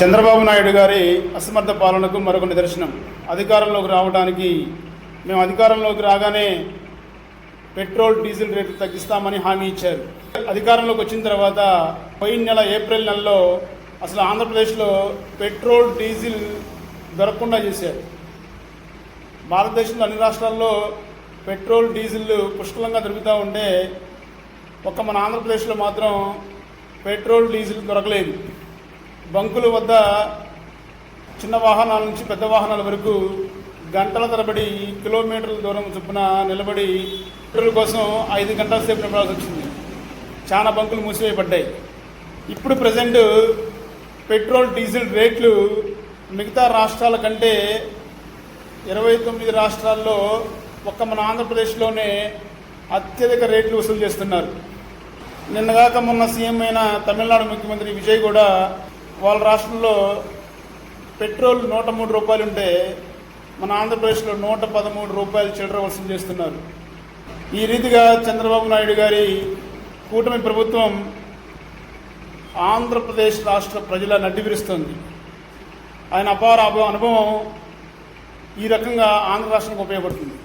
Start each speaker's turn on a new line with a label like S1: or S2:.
S1: చంద్రబాబు నాయుడు గారి అసమర్థ పాలనకు మరొక నిదర్శనం. అధికారంలోకి రావడానికి మేము అధికారంలోకి రాగానే పెట్రోల్ డీజిల్ రేట్లు తగ్గిస్తామని హామీ ఇచ్చారు. అధికారంలోకి వచ్చిన తర్వాత పోయిన నెల ఏప్రిల్ నెలలో అసలు ఆంధ్రప్రదేశ్లో పెట్రోల్ డీజిల్ దొరకకుండా చేశారు. భారతదేశంలో అన్ని రాష్ట్రాల్లో పెట్రోల్ డీజిల్ పుష్కలంగా దొరుకుతూ ఉంటే ఒక్క మన ఆంధ్రప్రదేశ్లో మాత్రం పెట్రోల్ డీజిల్ దొరకలేదు. బంకుల వద్ద చిన్న వాహనాల నుంచి పెద్ద వాహనాల వరకు గంటల తరబడి కిలోమీటర్ల దూరం చొప్పున నిలబడి పెట్రోల్ కోసం 5 గంటల సేపు నిలబడాల్సి వచ్చింది. చాలా బంకులు మూసివేయబడ్డాయి. ఇప్పుడు ప్రజెంట్ పెట్రోల్ డీజిల్ రేట్లు మిగతా రాష్ట్రాల కంటే 29 రాష్ట్రాల్లో ఒక్క మన ఆంధ్రప్రదేశ్లోనే అత్యధిక రేట్లు వసూలు చేస్తున్నారు. నిన్నగాక మొన్న సీఎం అయిన తమిళనాడు ముఖ్యమంత్రి విజయ్ కూడా వాళ్ళ రాష్ట్రంలో పెట్రోల్ 103 రూపాయలు ఉంటే మన ఆంధ్రప్రదేశ్లో 113 రూపాయలు చిల్లర వసూలు చేస్తున్నారు. ఈ రీతిగా చంద్రబాబు నాయుడు గారి కూటమి ప్రభుత్వం ఆంధ్రప్రదేశ్ రాష్ట్ర ప్రజల నడ్డివిరుస్తుంది. ఆయన అపార అనుభవం ఈ రకంగా ఆంధ్ర రాష్ట్రానికి ఉపయోగపడుతుంది.